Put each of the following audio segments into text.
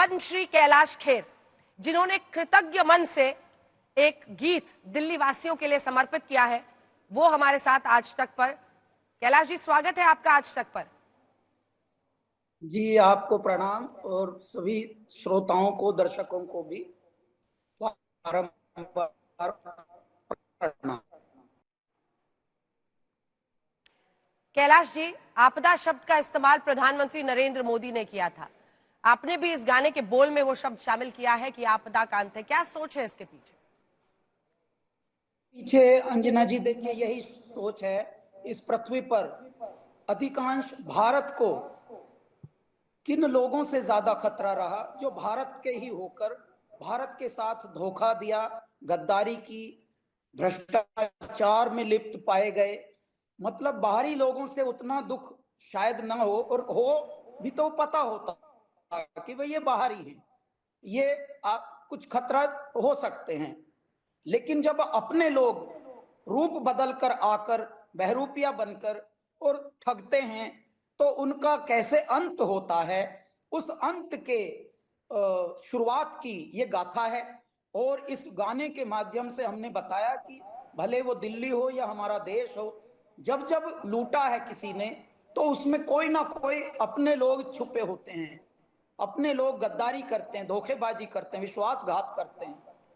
पद्मश्री कैलाश खेर, जिन्होंने कृतज्ञ मन से एक गीत दिल्ली वासियों के लिए समर्पित किया है, वो हमारे साथ आज तक पर। कैलाश जी, स्वागत है आपका आज तक पर। जी, आपको प्रणाम और सभी श्रोताओं को, दर्शकों को भी प्रणाम। कैलाश जी, आपदा शब्द का इस्तेमाल प्रधानमंत्री नरेंद्र मोदी ने किया था, आपने भी इस गाने के बोल में वो शब्द शामिल किया है कि आपदा का अंत है। क्या सोच है इसके पीछे? अंजना जी, देखिए यही सोच है। इस पृथ्वी पर अधिकांश भारत को किन लोगों से ज्यादा खतरा रहा, जो भारत के ही होकर भारत के साथ धोखा दिया, गद्दारी की, भ्रष्टाचार में लिप्त पाए गए। मतलब बाहरी लोगों से उतना दुख शायद ना हो, और हो भी तो पता होता कि भाई ये बाहरी है, ये कुछ खतरा हो सकते हैं। लेकिन जब अपने लोग रूप बदलकर आकर बहरूपिया बनकर और ठगते हैं, तो उनका कैसे अंत होता है, उस अंत के शुरुआत की ये गाथा है। और इस गाने के माध्यम से हमने बताया कि भले वो दिल्ली हो या हमारा देश हो, जब जब लूटा है किसी ने, तो उसमें कोई ना कोई अपने लोग छुपे होते हैं, अपने लोग गद्दारी करते हैं, धोखेबाजी करते हैं, विश्वासघात करते हैं।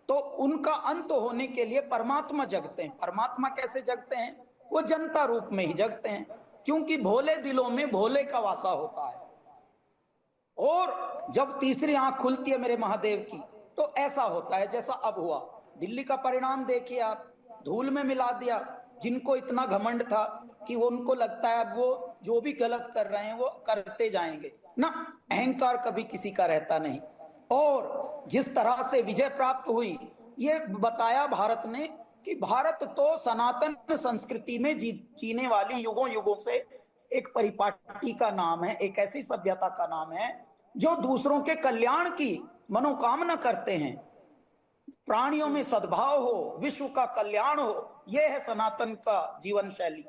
तो उनका अंत होने के लिए परमात्मा जगते हैं। परमात्मा कैसे जगते हैं? वो जनता रूप में ही जगते हैं, क्योंकि भोले दिलों में भोले का वासा होता है। और जब तीसरी आंख खुलती है मेरे महादेव की, तो ऐसा होता है जैसा अब हुआ। दिल्ली का परिणाम देखिए आप, धूल में मिला दिया। जिनको इतना घमंड था कि वो, उनको लगता है अब वो जो भी गलत कर रहे हैं वो करते जाएंगे ना, अहंकार कभी किसी का रहता नहीं। और जिस तरह से विजय प्राप्त हुई, ये बताया भारत ने कि भारत तो सनातन संस्कृति में जीने वाली युगों युगों से एक परिपाटी का नाम है, एक ऐसी सभ्यता का नाम है जो दूसरों के कल्याण की मनोकामना करते हैं। प्राणियों में सद्भाव हो, विश्व का कल्याण हो, यह है सनातन का जीवन शैली।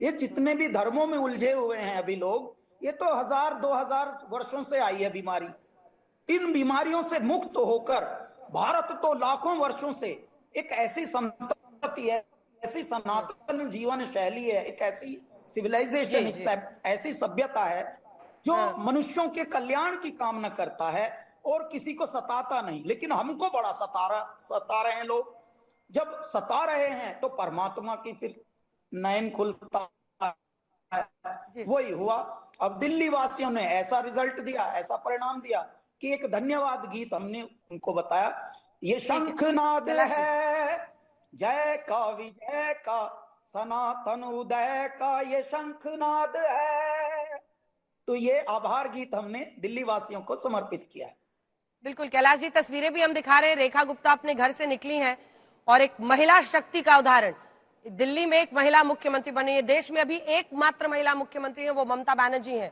ये जितने भी धर्मों में उलझे हुए हैं अभी लोग, ये तो 1000-2000 वर्षों से आई है बीमारी। इन बीमारियों से मुक्त होकर भारत तो लाखों वर्षों से एक ऐसी संतति है, ऐसी सनातन जीवन शैली है, एक ऐसी सिविलाइजेशन, ऐसी सभ्यता है जो मनुष्यों के कल्याण की कामना करता है और किसी को सताता नहीं। लेकिन हमको बड़ा सता रहे हैं लोग। जब सता रहे हैं तो परमात्मा की फिर नयन खुलता है। वही हुआ। अब दिल्ली वासियों ने ऐसा रिजल्ट दिया, ऐसा परिणाम दिया कि एक धन्यवाद गीत हमने उनको बताया। ये शंखनाद है जय का, विजय का, सनातन उदय का, ये शंखनाद है। तो ये आभार गीत हमने दिल्ली वासियों को समर्पित किया है। बिल्कुल कैलाश जी, तस्वीरें भी हम दिखा रहे हैं। रेखा गुप्ता अपने घर से निकली हैं और एक महिला शक्ति का उदाहरण। दिल्ली में एक महिला मुख्यमंत्री बनी है, देश में अभी एकमात्र महिला मुख्यमंत्री है, वो ममता बनर्जी हैं।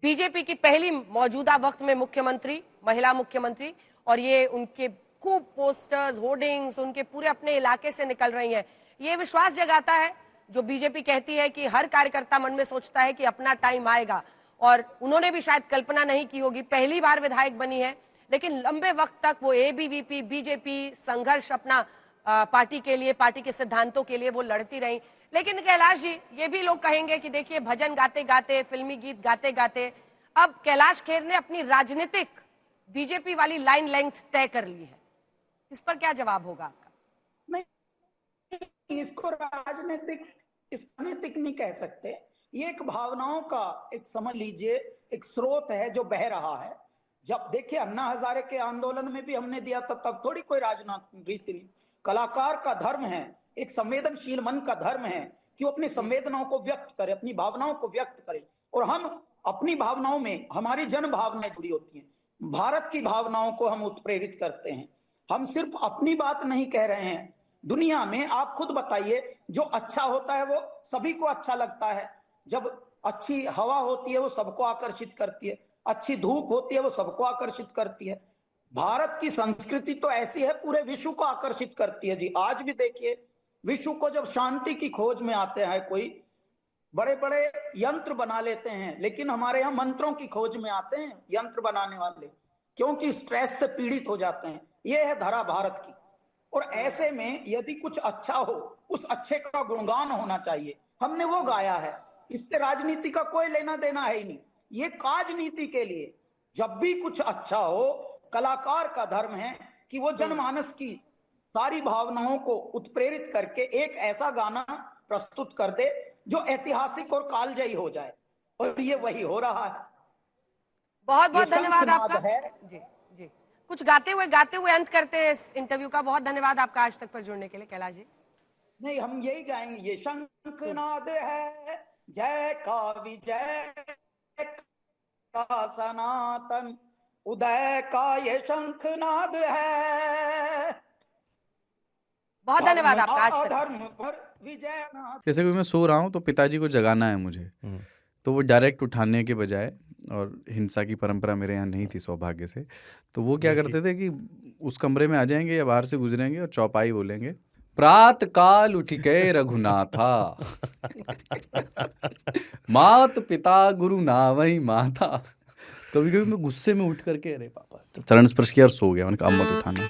बीजेपी की पहली मौजूदा वक्त में मुख्यमंत्री, महिला मुख्यमंत्री, और ये उनके खूब पोस्टर्स, होर्डिंग्स उनके पूरे अपने इलाके से निकल रही हैं। ये विश्वास जगाता है जो बीजेपी कहती है कि हर कार्यकर्ता मन में सोचता है कि अपना टाइम आएगा, और उन्होंने भी शायद कल्पना नहीं की होगी। पहली बार विधायक बनी है, लेकिन लंबे वक्त तक वो एबीवीपी, बीजेपी संघर्ष अपना पार्टी के लिए, पार्टी के सिद्धांतों के लिए वो लड़ती रही। लेकिन कैलाश जी, ये भी लोग कहेंगे कि देखिए, भजन गाते गाते, फिल्मी गीत गाते गाते अब कैलाश खेर ने अपनी राजनीतिक बीजेपी वाली लाइन लेंथ तय कर ली है। इस पर क्या जवाब होगा आपका? नहीं, इसको राजनीतिक नहीं कह सकते। ये एक भावनाओं का, एक समझ लीजिए, एक स्रोत है जो बह रहा है। जब देखिए अन्ना हजारे के आंदोलन में भी हमने दिया था, तब थोड़ी कोई राजनीति नहीं। कलाकार का धर्म है, एक संवेदनशील मन का धर्म है कि वो अपनी संवेदनाओं को व्यक्त करे, अपनी भावनाओं को व्यक्त करे। और हम अपनी भावनाओं में, हमारी जन भावनाएं जुड़ी होती हैं, भारत की भावनाओं को हम उत्प्रेरित करते हैं। हम सिर्फ अपनी बात नहीं कह रहे हैं। दुनिया में आप खुद बताइए, जो अच्छा होता है वो सभी को अच्छा लगता है। जब अच्छी हवा होती है वो सबको आकर्षित करती है, अच्छी धूप होती है वो सबको आकर्षित करती है। भारत की संस्कृति तो ऐसी है, पूरे विश्व को आकर्षित करती है जी। आज भी देखिए, विश्व को जब शांति की खोज में आते हैं कोई, बड़े बड़े यंत्र बना लेते हैं, लेकिन हमारे यहाँ मंत्रों की खोज में आते हैं यंत्र बनाने वाले, क्योंकि स्ट्रेस से पीड़ित हो जाते हैं। ये है धरा भारत की। और ऐसे में यदि कुछ अच्छा हो, उस अच्छे का गुणगान होना चाहिए। हमने वो गाया है, इससे राजनीति का कोई लेना देना है ही नहीं। ये काजनीति के लिए जब भी कुछ अच्छा हो, कलाकार का धर्म है कि वो जनमानस की सारी भावनाओं को उत्प्रेरित करके एक ऐसा गाना प्रस्तुत कर दे जो ऐतिहासिक और कालजयी हो जाए, और ये वही हो रहा है। बहुत बहुत ये धन्यवाद शंखनाद आपका। है। जी जी, कुछ गाते हुए अंत करते हैं इस इंटरव्यू का। बहुत धन्यवाद आपका आज तक पर जुड़ने के लिए कैलाश जी। नहीं, हम यही गाएंगे, ये शंखनाद है जय का विजय का सनातन, उदय का ये शंखनाद है। बहुत धन्यवाद आपका आज तक। धर्म पर विजय नाद। जैसे कि मैं सो रहा हूँ तो पिताजी को जगाना है मुझे, तो वो डायरेक्ट उठाने के बजाय, और हिंसा की परंपरा मेरे यहाँ नहीं थी सौभाग्य से, तो वो क्या करते थे कि उस कमरे में आ जाएंगे या बाहर से गुजरेंगे और चौपाई बोलेंगे, प्रात काल उठ गए रघुनाथा मात पिता गुरु नावई माता। कभी कभी मैं गुस्से में उठ करके अरे पापा चरण स्पर्श किया और सो गया। मैंने कहा अब मत उठाना।